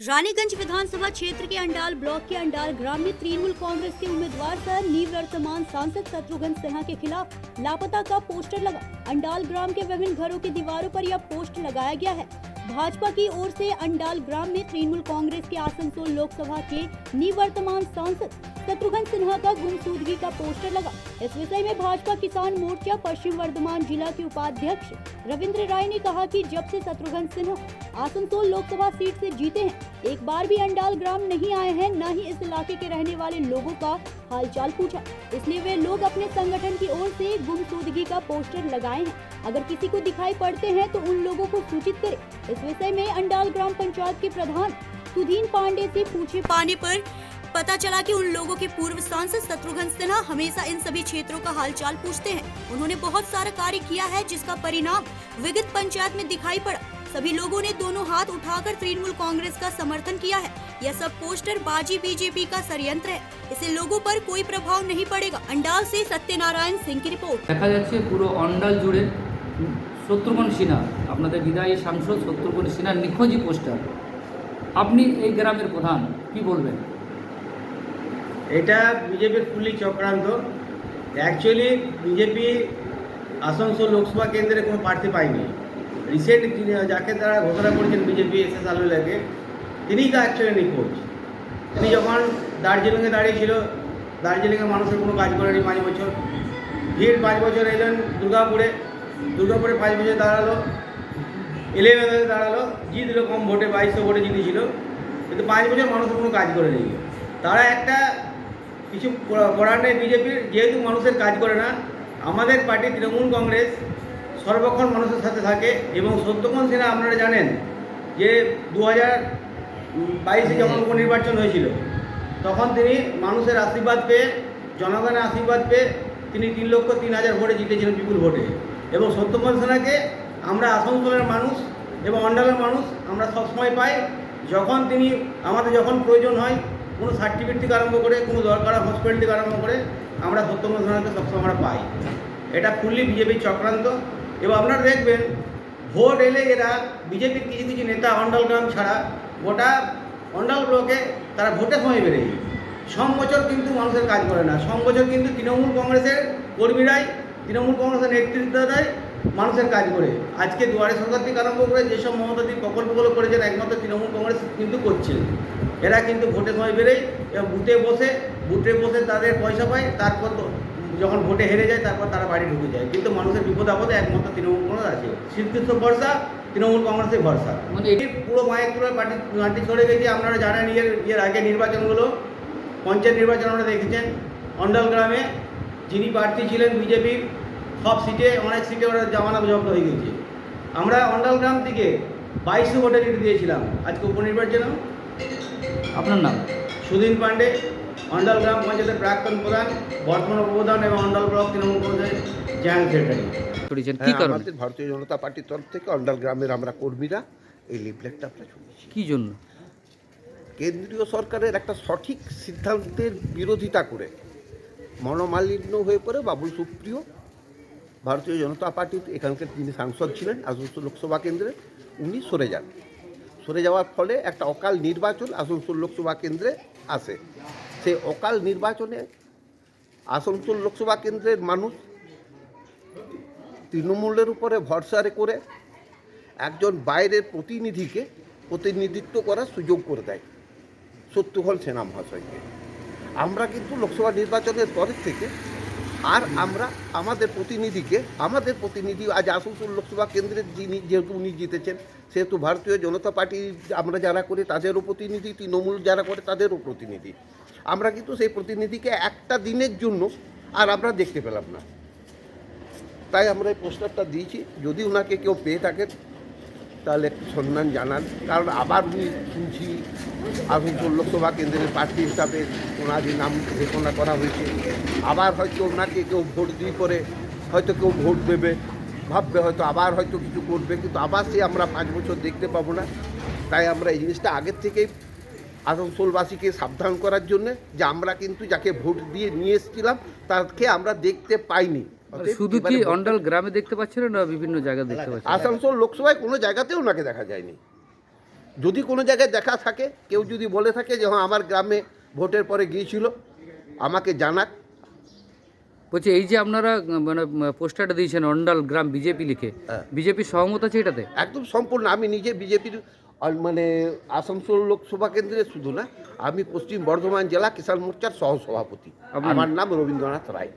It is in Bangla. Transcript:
रानीगंज विधानसभा क्षेत्र के अंडाल ब्लॉक के अंडाल ग्राम में तृणमूल कांग्रेस के उम्मीदवार सह निवर्तमान सांसद शत्रुघ्न सिन्हा के खिलाफ लापता का पोस्टर लगा। अंडाल ग्राम के विभिन्न घरों की दीवारों पर यह पोस्ट लगाया गया है। भाजपा की ओर से अंडाल ग्राम में तृणमूल कांग्रेस के आसनसोल लोकसभा के निवर्तमान सांसद शत्रुघ्न सिन्हा का गुमशुदगी का पोस्टर लगा। इस विषय में भाजपा किसान मोर्चा पश्चिम वर्धमान जिला के उपाध्यक्ष रविंद्र राय ने कहा कि जब से शत्रुघ्न सिन्हा आसनसोल लोकसभा सीट से जीते हैं, एक बार भी अंडाल ग्राम नहीं आए हैं, न ही इस इलाके के रहने वाले लोगों का हालचाल पूछा। इसलिए वे लोग अपने संगठन की ओर से गुमशुदगी का पोस्टर लगाए हैं। अगर किसी को दिखाई पड़ते हैं तो उन लोगों को सूचित करें। इस विषय में अंडाल ग्राम पंचायत के प्रधान सुधीन पांडे से पूछे पाने पर पता चला कि उन लोगों के पूर्व सांसद शत्रुघ्न सिन्हा हमेशा इन सभी क्षेत्रों का हालचाल पूछते हैं। उन्होंने बहुत सारा कार्य किया है, जिसका परिणाम विगत पंचायत में दिखाई पड़ा। सभी लोगों ने दोनों हाथ उठाकर तृणमूल कांग्रेस का समर्थन किया है। यह सब पोस्टर बाजी बीजेपी का षड्यंत्र है। इससे लोगों पर कोई प्रभाव नहीं पड़ेगा। अंडाल से सत्यनारायण सिंह की रिपोर्ट। দেখা যাচ্ছে পুরো অন্ডাল জুড়ে শত্রুঘ্ন সিনহা, আপনাদের বিদায়ী সাংসদ শত্রুঘ্ন সিনহার নিখোঁজি পোস্টার। আপনি এই গ্রামের প্রধান, কি বলবেন? এটা বিজেপির ফুলি চক্রান্ত। অ্যাকচুয়ালি বিজেপি আসানসোল লোকসভা কেন্দ্রে কোনো প্রার্থী পায়নি। রিসেন্ট যাকে তারা ঘোষণা করেছেন বিজেপি এস এস আলুলাকে, তিনিই তো অ্যাকচুয়ালি নিখোঁজ। তিনি যখন দার্জিলিংয়ে দাঁড়িয়েছিল, দার্জিলিংয়ে মানুষের কোনো কাজ করেনি 5 বছর। ফির 5 বছর এলেন দুর্গাপুরে 5 বছর দাঁড়ালো, 11 দাঁড়ালো, জিতলো কম ভোটে, 2200 ভোটে জিতেছিল, কিন্তু 5 বছর মানুষের কোনো কাজ করেনি। তারা একটা কিছু করার নেই বিজেপির, যেহেতু মানুষের কাজ করে না। আমাদের পার্টি তৃণমূল কংগ্রেস সর্বক্ষণ মানুষের সাথে থাকে এবং শত্রুঘ্ন সিনহা আপনারা জানেন যে 2022-এ যখন উপনির্বাচন হয়েছিল, তখন তিনি মানুষের আশীর্বাদ পেয়ে, জনগণের আশীর্বাদ পেয়ে তিনি 3,03,000 ভোটে জিতেছিলেন, বিপুল ভোটে। এবং শত্রুঘ্ন সিনহাকে আমরা আসানসোলের মানুষ এবং অন্ডালের মানুষ আমরা সবসময় পাই। যখন তিনি আমাদের যখন প্রয়োজন হয়, কোনো সার্টিফিকেট থেকে আরম্ভ করে, কোনো দরকার হসপিটাল থেকে আরম্ভ করে, আমরা শত্রুঘ্ন সিনহাকে সবসময় আমরা পাই। এটা ফুললি বিজেপির চক্রান্ত। এবং আপনারা দেখবেন ভোট এলে এরা বিজেপির কিছু কিছু নেতা অন্ডাল গ্রাম ছাড়া গোটা অন্ডাল ব্লকে তারা ভোটের সময় বেরোয়। সব বছর কিন্তু মানুষের কাজ করে না। সব বছর কিন্তু তৃণমূল কংগ্রেসের কর্মীরাই, তৃণমূল কংগ্রেসের নেতৃত্ব দেয়, মানুষের কাজ করে। আজকে দুয়ারে সরকার থেকে আরম্ভ করে যেসব মমতাদি প্রকল্পগুলো করেছেন, একমাত্র তৃণমূল কংগ্রেস কিন্তু করছে। এরা কিন্তু ভোটের সময় বেরোয় এবং বুথে বসে তাদের পয়সা পায়, তারপর যখন ভোটে হেরে যায় তারপর তারা বাড়ি ঢুকে যায়। কিন্তু মানুষের বিপদ আপদে একমাত্র তৃণমূল কংগ্রেস আছে। শ্রীকৃষ্ণ ভরসা, তৃণমূল কংগ্রেসের ভরসা। মানে এটি পুরো মায়ের মাটি ছড়ে গেছে। আপনারা জানেন এর আগে নির্বাচনগুলো, পঞ্চায়েত নির্বাচন আমরা দেখেছেন, অন্ডাল গ্রামে যিনি প্রার্থী ছিলেন বিজেপির, সব সিটে, অনেক সিটে ওরা জামানত জব্দ হয়ে গেছে। আমরা অন্ডাল গ্রাম থেকে 2200 ভোটে লিড দিয়েছিলাম। আজকে উপনির্বাচনে আপনার নাম? সুধীন পান্ডে, অন্ডাল গ্রাম পঞ্চায়েতের প্রাক্তন প্রধান, বর্তমান উপপ্রধান এবং অন্ডাল ব্লক তৃণমূল কংগ্রেসের জয়েন্ট সেক্রেটারি। আমাদের ভারতীয় জনতা পার্টির তরফ থেকে অন্ডাল গ্রামের আমরা কর্মীরা এই লিফলেটটা আমরা শুনেছি। কি জন্য? কেন্দ্রীয় সরকারের একটা সঠিক সিদ্ধান্তের বিরোধিতা করে মনোমালিন্য হয়ে পড়ে বাবুল সুপ্রিয় ভারতীয় জনতা পার্টির এখানকার যিনি সাংসদ ছিলেন আসানসোল লোকসভা কেন্দ্রে, উনি সরে যান। সরে যাওয়ার ফলে একটা অকাল নির্বাচন আসানসোল লোকসভা কেন্দ্রে আসে। সেই অকাল নির্বাচনে আসানসোল লোকসভা কেন্দ্রের মানুষ তৃণমূলের উপরে ভরসা করে একজন বাইরের প্রতিনিধিকে প্রতিনিধিত্ব করার সুযোগ করে দেয়, শত্রুঘ্ন সিনহা মহাশয়কে। আমরা কিন্তু লোকসভা নির্বাচনের পরের থেকে আর আমরা আমাদের প্রতিনিধি আজ আসানসোল লোকসভা কেন্দ্রের যিনি, যেহেতু উনি জিতেছেন, সেহেতু ভারতীয় জনতা পার্টি আমরা যারা করি তাদেরও প্রতিনিধি, তৃণমূল যারা করে তাদেরও প্রতিনিধি। আমরা কিন্তু সেই প্রতিনিধিকে একটা দিনের জন্য আর আমরা দেখতে পেলাম না। তাই আমরা এই পোস্টারটা দিয়েছি। যদি ওনাকে কেউ পেয়ে থাকেন তাহলে একটু সম্মান জানান। কারণ আবার উনি শুনছি আসানসোল লোকসভা কেন্দ্রের প্রার্থী হিসাবে ওনারই নাম ঘোষণা করা হয়েছে। আবার হয়তো ওনাকে কেউ ভোট দিয়ে পরে হয়তো কেউ ভোট দেবে, ভাববে হয়তো আবার হয়তো কিছু করবে, কিন্তু আবার সে আমরা 5 বছর দেখতে পাবো না। তাই আমরা এই জিনিসটা আগের থেকেই আসানসোলবাসীকে সাবধান করার জন্য যে আমরা কিন্তু যাকে ভোট দিয়ে নিয়ে এসেছিলাম তাকে আমরা দেখতে পাইনি। শুধু কি অন্ডাল গ্রামে দেখতে পাচ্ছেন না বিভিন্ন জায়গায় দেখতে পাচ্ছেন? আসানসোল লোকসভায় কোনো জায়গাতেও ওনাকে দেখা যায়নি। যদি কোনো জায়গায় দেখা থাকে, কেউ যদি বলে থাকে যে হ্যাঁ আমার গ্রামে ভোটের পরে গিয়েছিল, আমাকে জানাক। বলছি এই যে আপনারা মানে পোস্টারটা দিয়েছেন অন্ডাল গ্রাম বিজেপি লিখে, হ্যাঁ। বিজেপির সহমত আছে এটাতে? একদম সম্পূর্ণ। আমি নিজে বিজেপির মানে আসানসোল লোকসভা কেন্দ্রে শুধু না, আমি পশ্চিম বর্ধমান জেলা কিষাণ মোর্চার সহসভাপতি। আপনার- আমার নাম রবীন্দ্রনাথ রায়।